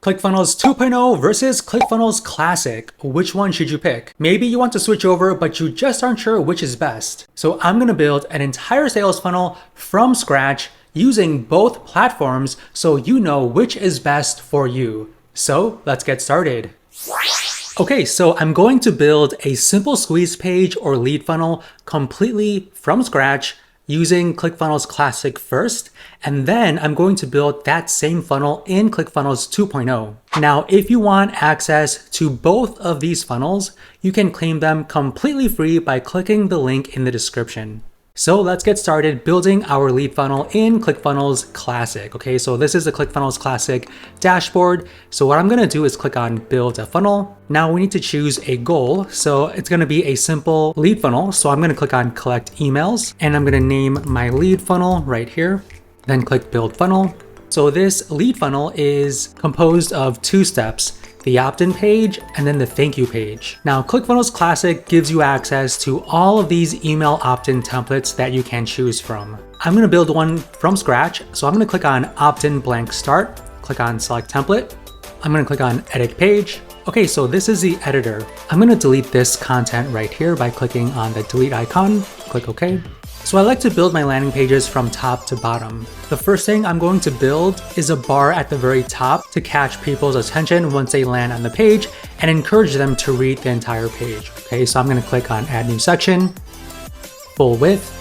ClickFunnels 2.0 versus ClickFunnels Classic. Which one should you pick? Maybe you want to switch over, but you just aren't sure which is best. So I'm gonna build an entire sales funnel from scratch using both platforms so you know which is best for you. So let's get started. Okay, so I'm going to build a simple squeeze page or lead funnel completely from scratch using ClickFunnels Classic first, and then I'm going to build that same funnel in ClickFunnels 2.0. Now, if you want access to both of these funnels, you can claim them completely free by clicking the link in the description. So let's get started building our lead funnel in ClickFunnels Classic. Okay, so this is the ClickFunnels Classic dashboard. So what I'm gonna do is click on Build a Funnel. Now we need to choose a goal. So it's gonna be a simple lead funnel. So I'm gonna click on Collect Emails, and I'm gonna name my lead funnel right here, then click Build Funnel. So this lead funnel is composed of two steps: the opt-in page and then the thank you page. Now, ClickFunnels Classic gives you access to all of these email opt-in templates that you can choose from. I'm gonna build one from scratch, so I'm gonna click on opt-in blank start, click on select template. I'm gonna click on edit page. Okay, so this is the editor. I'm gonna delete this content right here by clicking on the delete icon, click OK. So I like to build my landing pages from top to bottom. The first thing I'm going to build is a bar at the very top to catch people's attention once they land on the page and encourage them to read the entire page. Okay, so I'm gonna click on add new section, full width,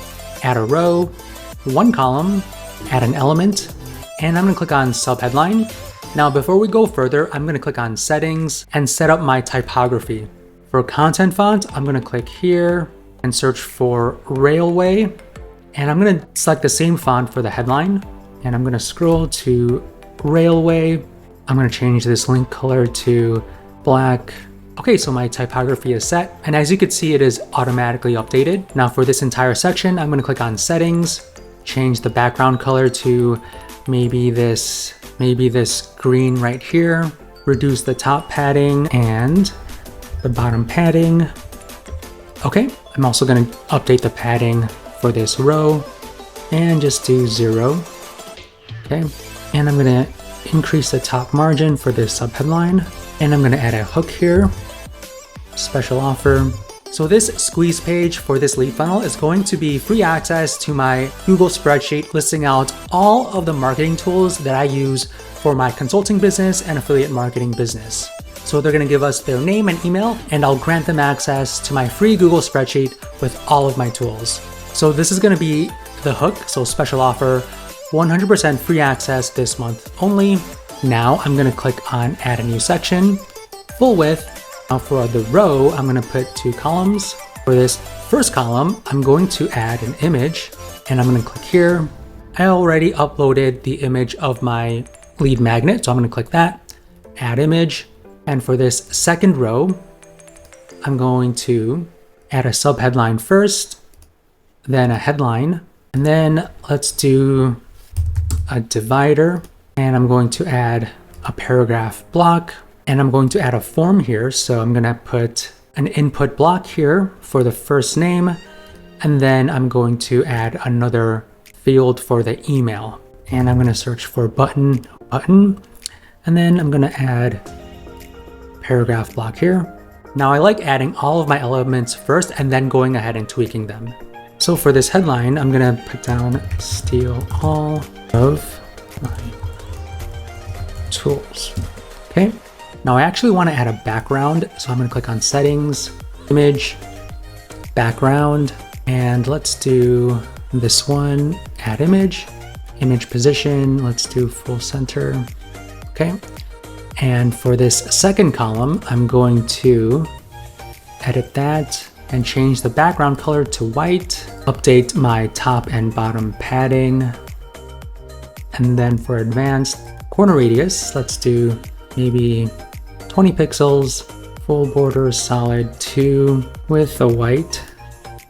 add a row, one column, add an element, and I'm gonna click on subheadline. Now, before we go further, I'm gonna click on settings and set up my typography. For content font, I'm gonna click here and search for Railway, and I'm gonna select the same font for the headline, and I'm gonna scroll to Railway. I'm gonna change this link color to black. Okay, so my typography is set, and as you can see, it is automatically updated. Now for this entire section, I'm gonna click on settings, change the background color to maybe this green right here, reduce the top padding and the bottom padding. Okay, I'm also going to update the padding for this row and just do 0. Okay, and I'm going to increase the top margin for this subheadline, and I'm going to add a hook here, special offer. So this squeeze page for this lead funnel is going to be free access to my Google spreadsheet listing out all of the marketing tools that I use for my consulting business and affiliate marketing business. So they're gonna give us their name and email, and I'll grant them access to my free Google spreadsheet with all of my tools. So this is gonna be the hook, so special offer, 100% free access this month only. Now I'm gonna click on add a new section, full width. Now for the row, I'm gonna put 2 columns. For this first column, I'm going to add an image, and I'm gonna click here. I already uploaded the image of my lead magnet, so I'm gonna click that, add image. And for this second row, I'm going to add a subheadline first, then a headline, and then let's do a divider, and I'm going to add a paragraph block, and I'm going to add a form here. So I'm gonna put an input block here for the first name, and then I'm going to add another field for the email, and I'm gonna search for button, and then I'm gonna add paragraph block here. Now I like adding all of my elements first and then going ahead and tweaking them. So for this headline, I'm gonna put down steal all of my tools. Okay. Now I actually want to add a background, so I'm gonna click on settings, image, background, and let's do this one, add image, image position, let's do full center. Okay. And for this second column, I'm going to edit that and change the background color to white, update my top and bottom padding. And then for advanced corner radius, let's do maybe 20 pixels, full border, solid 2 with a white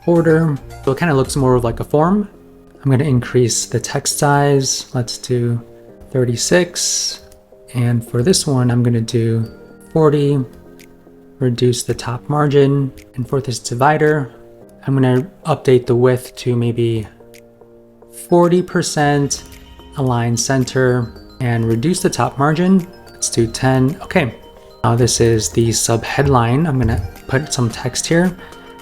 border. So it kind of looks more of like a form. I'm going to increase the text size. Let's do 36. And for this one, I'm going to do 40, reduce the top margin. And for this divider, I'm going to update the width to maybe 40%, align center, and reduce the top margin. Let's do 10. Okay. Now this is the sub headline. I'm gonna put some text here,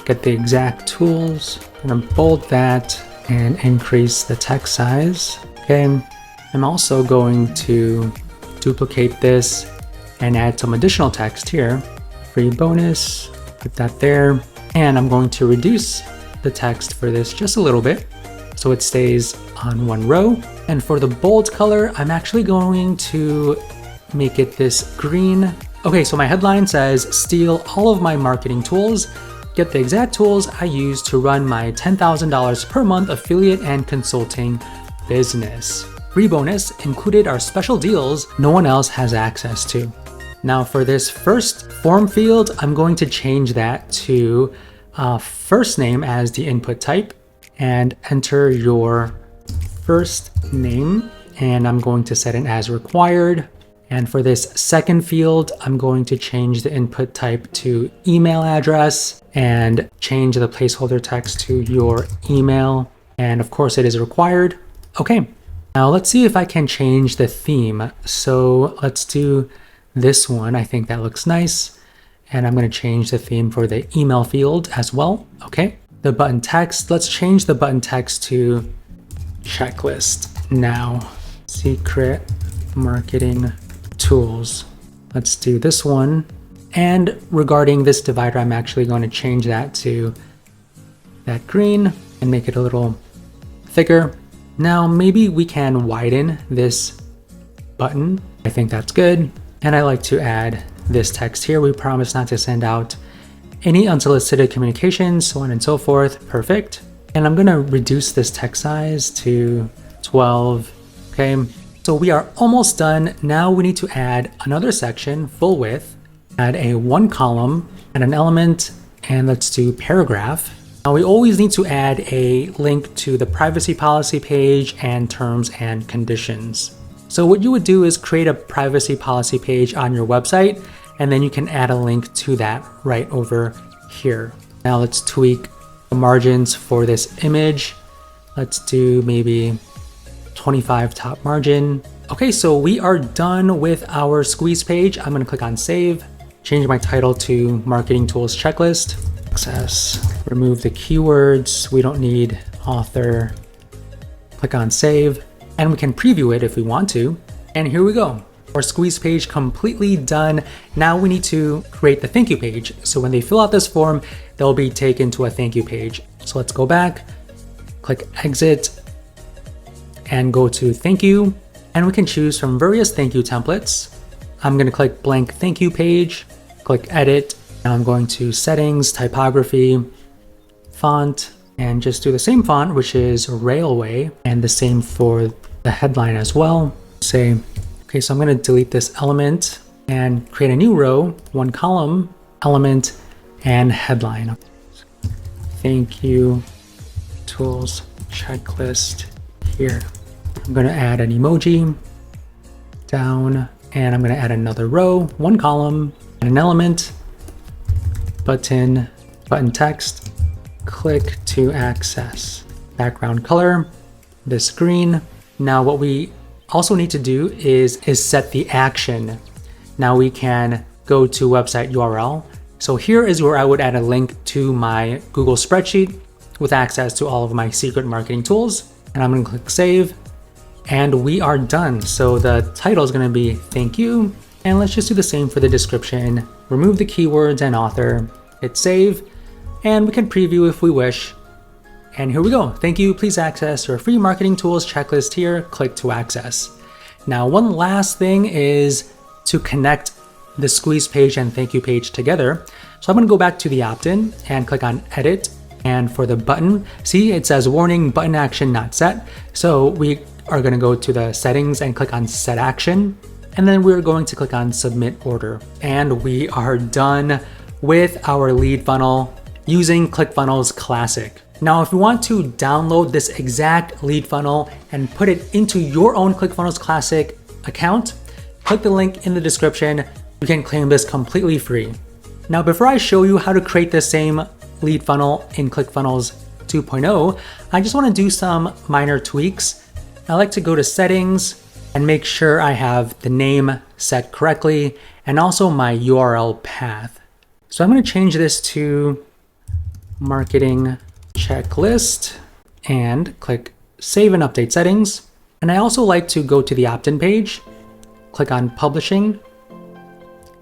get the exact tools. I'm gonna bold that and increase the text size. Okay. I'm also going to duplicate this and add some additional text here. Free bonus, put that there. And I'm going to reduce the text for this just a little bit so it stays on one row. And for the bold color, I'm actually going to make it this green. Okay, so my headline says, steal all of my marketing tools, get the exact tools I use to run my $10,000 per month affiliate and consulting business. Free bonus included are special deals no one else has access to. Now for this first form field, I'm going to change that to first name as the input type and enter your first name, and I'm going to set it as required. And for this second field, I'm going to change the input type to email address and change the placeholder text to your email. And of course it is required. Okay, now let's see if I can change the theme. So let's do this one. I think that looks nice. And I'm going to change the theme for the email field as well. Okay, the button text, let's change the button text to checklist now. Secret marketing tools. Let's do this one. And regarding this divider, I'm actually going to change that to that green and make it a little thicker. Now maybe we can widen this button. I think that's good. And I like to add this text here. We promise not to send out any unsolicited communications, so on and so forth. Perfect. And I'm going to reduce this text size to 12. Okay. So we are almost done. Now we need to add another section, full width, add a one column and an element, and let's do paragraph. Now we always need to add a link to the privacy policy page and terms and conditions. So what you would do is create a privacy policy page on your website, and then you can add a link to that right over here. Now let's tweak the margins for this image. Let's do maybe 25 top margin. Okay, so we are done with our squeeze page. I'm gonna click on save, change my title to marketing tools checklist, access, remove the keywords. We don't need author, click on save. And we can preview it if we want to. And here we go. Our squeeze page completely done. Now we need to create the thank you page. So when they fill out this form, they'll be taken to a thank you page. So let's go back, click exit, and go to thank you. And we can choose from various thank you templates. I'm gonna click blank thank you page, click edit. Now I'm going to settings, typography, font, and just do the same font, which is Railway, and the same for the headline as well. Say, okay, so I'm going to delete this element and create a new row, one column, element, and headline. Thank you, tools, checklist here. I'm going to add an emoji down, and I'm going to add another row, one column, and an element, button text, click to access. Background color, this green. Now what we also need to do is set the action. Now we can go to website URL. So here is where I would add a link to my Google spreadsheet with access to all of my secret marketing tools. And I'm gonna click save, and we are done. So the title is gonna be thank you. And let's just do the same for the description. Remove the keywords and author, hit save. And we can preview if we wish. And here we go. Thank you. Please access your free marketing tools checklist here. Click to access. Now, one last thing is to connect the squeeze page and thank you page together. So I'm going to go back to the opt-in and click on edit. And for the button, see, it says warning, button action not set. So we are going to go to the settings and click on set action. And then we're going to click on submit order. And we are done with our lead funnel using ClickFunnels Classic. Now, if you want to download this exact lead funnel and put it into your own ClickFunnels Classic account, click the link in the description. You can claim this completely free. Now, before I show you how to create the same lead funnel in ClickFunnels 2.0, I just want to do some minor tweaks. I like to go to settings and make sure I have the name set correctly and also my URL path. So I'm going to change this to marketing checklist and click Save and Update Settings. And I also like to go to the opt-in page, click on Publishing,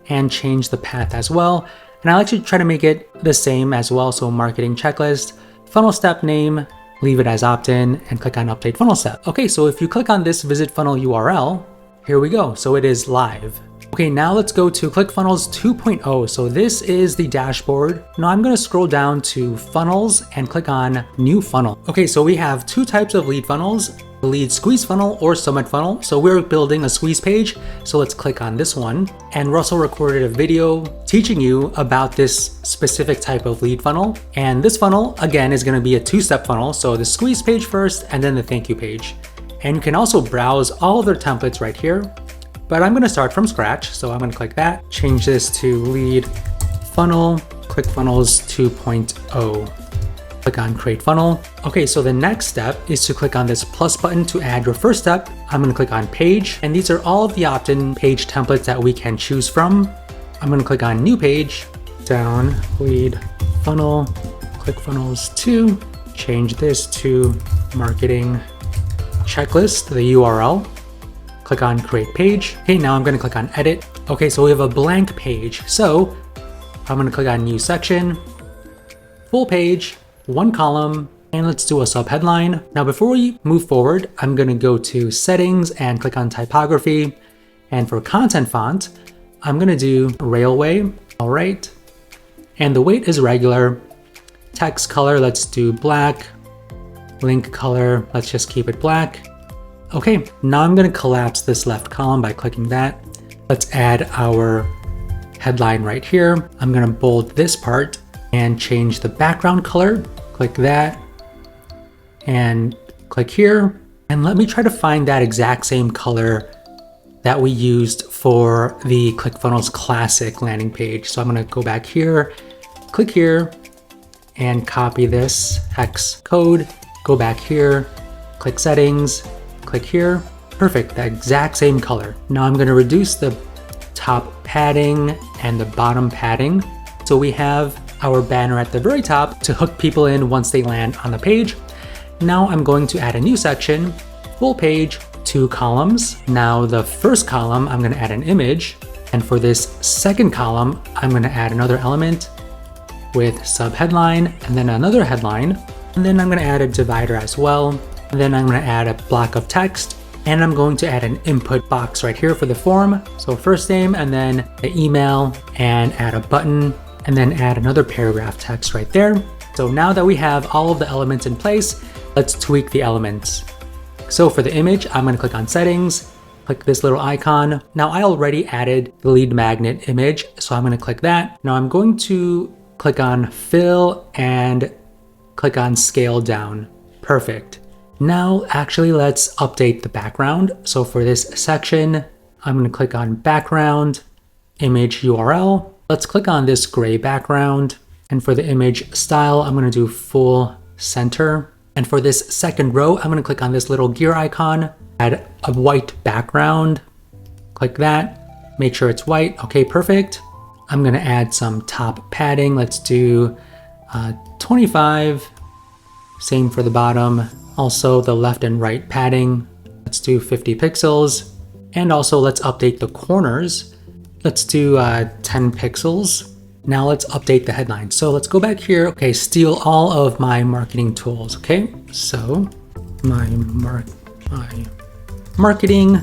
and change the path as well. And I like to try to make it the same as well. So marketing checklist, funnel step name, leave it as opt-in, and click on Update Funnel Step. Okay, so if you click on this Visit Funnel URL, here we go. So it is live. Okay, now let's go to ClickFunnels 2.0. So this is the dashboard. Now I'm gonna scroll down to Funnels and click on New Funnel. Okay, so we have two types of lead funnels, the lead squeeze funnel or summit funnel. So we're building a squeeze page. So let's click on this one. And Russell recorded a video teaching you about this specific type of lead funnel. And this funnel, again, is gonna be a two-step funnel. So the squeeze page first and then the thank you page. And you can also browse all of their templates right here. But I'm going to start from scratch. So I'm going to click that, change this to lead funnel, ClickFunnels 2.0. Click on create funnel. Okay, so the next step is to click on this plus button to add your first step. I'm going to click on page, and these are all of the opt-in page templates that we can choose from. I'm going to click on new page, down, lead funnel, ClickFunnels 2, change this to marketing checklist, the URL. Click on create page. Okay, now I'm going to click on edit. Okay, so we have a blank page. So I'm going to click on new section, full page, one column, and let's do a subheadline. Now, before we move forward, I'm going to go to settings and click on typography. And for content font, I'm going to do Railway. All right. And the weight is regular. Text color, let's do black. Link color, let's just keep it black. Okay, now I'm going to collapse this left column by clicking that. Let's add our headline right here. I'm going to bold this part and change the background color. Click that and click here. And let me try to find that exact same color that we used for the ClickFunnels Classic landing page. So I'm going to go back here, click here, and copy this hex code. Go back here, click settings, click here. Perfect, the exact same color. Now I'm going to reduce the top padding and the bottom padding. So we have our banner at the very top to hook people in once they land on the page. Now I'm going to add a new section, full page, 2 columns. Now the first column, I'm going to add an image. And for this second column, I'm going to add another element with subheadline and then another headline. And then I'm going to add a divider as well. And then I'm going to add a block of text, and I'm going to add an input box right here for the form. So first name and then the email, and add a button, and then add another paragraph text right there. So now that we have all of the elements in place, let's tweak the elements. So for the image, I'm going to click on settings, click this little icon. Now I already added the lead magnet image, so I'm going to click that. Now I'm going to click on fill and click on scale down. Perfect. Now, actually, let's update the background. So for this section, I'm going to click on background, image URL. Let's click on this gray background. And for the image style, I'm going to do full center. And for this second row, I'm going to click on this little gear icon, add a white background. Click that, make sure it's white. Okay, perfect. I'm going to add some top padding. Let's do 25. Same for the bottom. Also the left and right padding, let's do 50 pixels. And also let's update the corners. Let's do 10 pixels. Now let's update the headline. So let's go back here. Okay, steal all of my marketing tools. Okay, so my marketing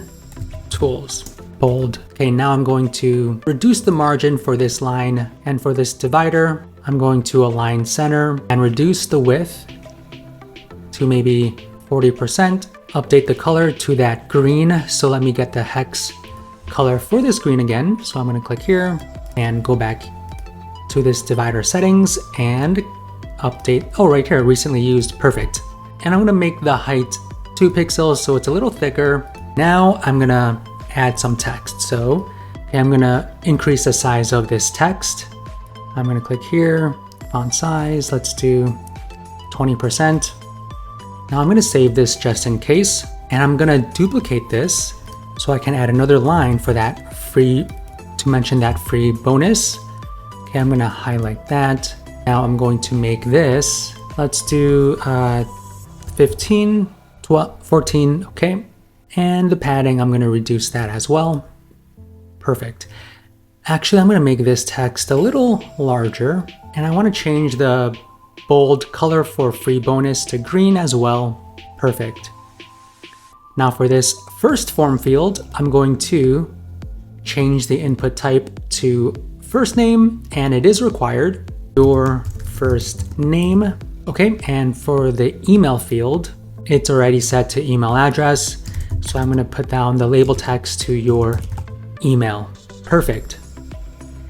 tools, bold. Okay, now I'm going to reduce the margin for this line, and for this divider, I'm going to align center and reduce the width to maybe 40%, update the color to that green. So let me get the hex color for this green again. So I'm going to click here and go back to this divider settings and update. Oh, right here, recently used. Perfect. And I'm going to make the height 2 pixels so it's a little thicker. Now I'm going to add some text. So okay, I'm going to increase the size of this text. I'm going to click here, font size. Let's do 20%. Now I'm going to save this just in case, and I'm going to duplicate this So I can add another line for that free, to mention that free bonus. Okay, I'm gonna highlight that. Now I'm going to make this, let's do 15, 12, 14, okay. And the padding, I'm gonna reduce that as well. Perfect. Actually, I'm gonna make this text a little larger, and I wanna change the bold color for free bonus to green as well. Perfect. Now for this first form field, I'm going to change the input type to first name, and it is required, your first name. Okay, and for the email field, it's already set to email address. So I'm gonna put down the label text to your email. Perfect.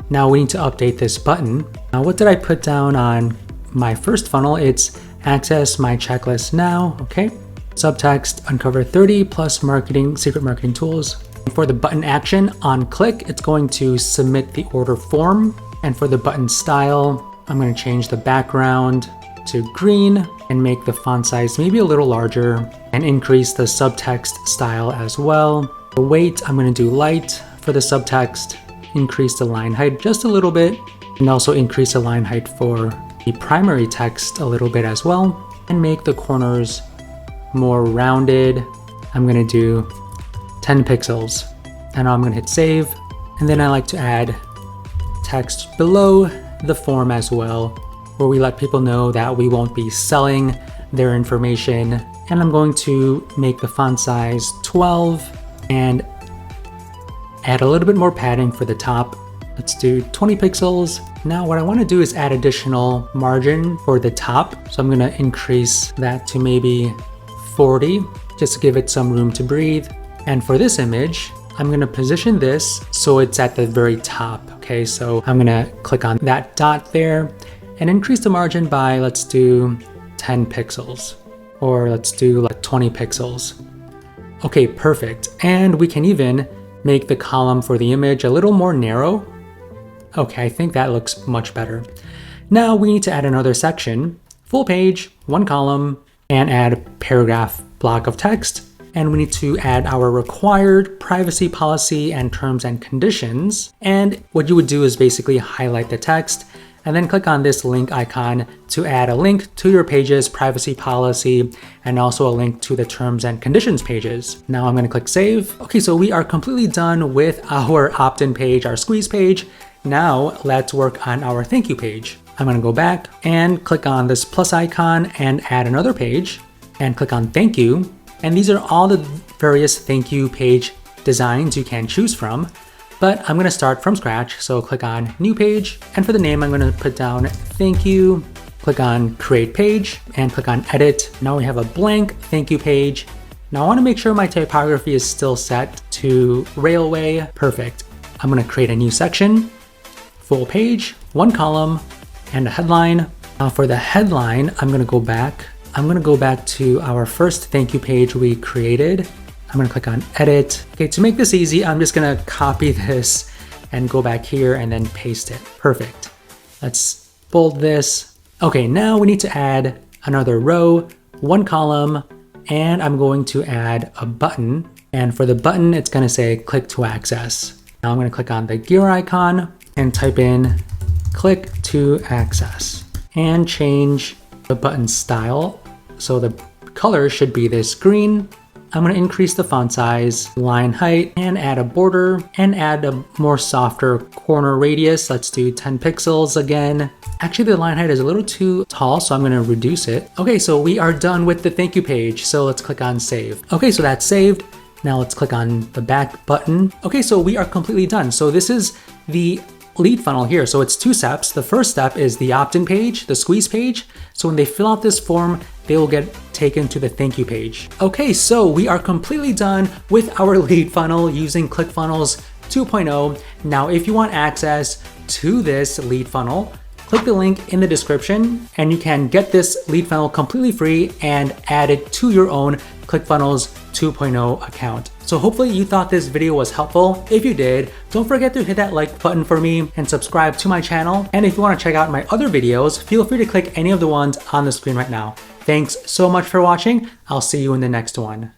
Now we need to update this button. Now what did I put down on my first funnel? It's access my checklist now, okay. Subtext, uncover 30 plus marketing, secret marketing tools. For the button action on click, it's going to submit the order form. And for the button style, I'm going to change the background to green and make the font size maybe a little larger and increase the subtext style as well. The weight, I'm going to do light for the subtext, increase the line height just a little bit, and also increase the line height for the primary text a little bit as well, and make the corners more rounded. I'm going to do 10 pixels, and now I'm going to hit save. And then I like to add text below the form as well, where we let people know that we won't be selling their information. And I'm going to make the font size 12 and add a little bit more padding for the top. Let's do 20 pixels. Now what I want to do is add additional margin for the top. So I'm going to increase that to maybe 40, just to give it some room to breathe. And for this image, I'm going to position this so it's at the very top. Okay, so I'm going to click on that dot there and increase the margin by, let's do 10 pixels, or let's do like 20 pixels. Okay, perfect. And we can even make the column for the image a little more narrow. Okay, I think that looks much better. Now we need to add another section, full page, one column, and add a paragraph block of text. And we need to add our required privacy policy and terms and conditions. And what you would do is basically highlight the text and then click on this link icon to add a link to your page's privacy policy and also a link to the terms and conditions pages. Now I'm going to click save. Okay, so we are completely done with our opt-in page, our squeeze page. Now let's work on our thank you page. I'm going to go back and click on this plus icon and add another page and click on thank you. And these are all the various thank you page designs you can choose from, but I'm going to start from scratch. So click on new page, and for the name, I'm going to put down thank you, click on create page and click on edit. Now we have a blank thank you page. Now I want to make sure my typography is still set to railway. Perfect. I'm going to create a new section, full page, one column, and a headline. Now for the headline, I'm going to go back to our first thank you page we created. I'm going to click on edit. Okay, to make this easy, I'm just going to copy this and go back here and then paste it. Perfect. Let's bold this. Okay, now we need to add another row, one column, and I'm going to add a button. And for the button, it's going to say click to access. Now I'm going to click on the gear icon and type in click to access and change the button style. So the color should be this green. I'm going to increase the font size, line height, and add a border and add a more softer corner radius. Let's do 10 pixels again. Actually, the line height is a little too tall, so I'm going to reduce it. Okay, so we are done with the thank you page. So let's click on save. Okay, so that's saved. Now let's click on the back button. Okay, so we are completely done. So this is the lead funnel here. So it's two steps. The first step is the opt-in page, the squeeze page. So when they fill out this form, they will get taken to the thank you page. Okay, so we are completely done with our lead funnel using ClickFunnels 2.0. Now, if you want access to this lead funnel, click the link in the description and you can get this lead funnel completely free and add it to your own ClickFunnels 2.0 account. So hopefully you thought this video was helpful. If you did, don't forget to hit that like button for me and subscribe to my channel. And if you want to check out my other videos, feel free to click any of the ones on the screen right now. Thanks so much for watching. I'll see you in the next one.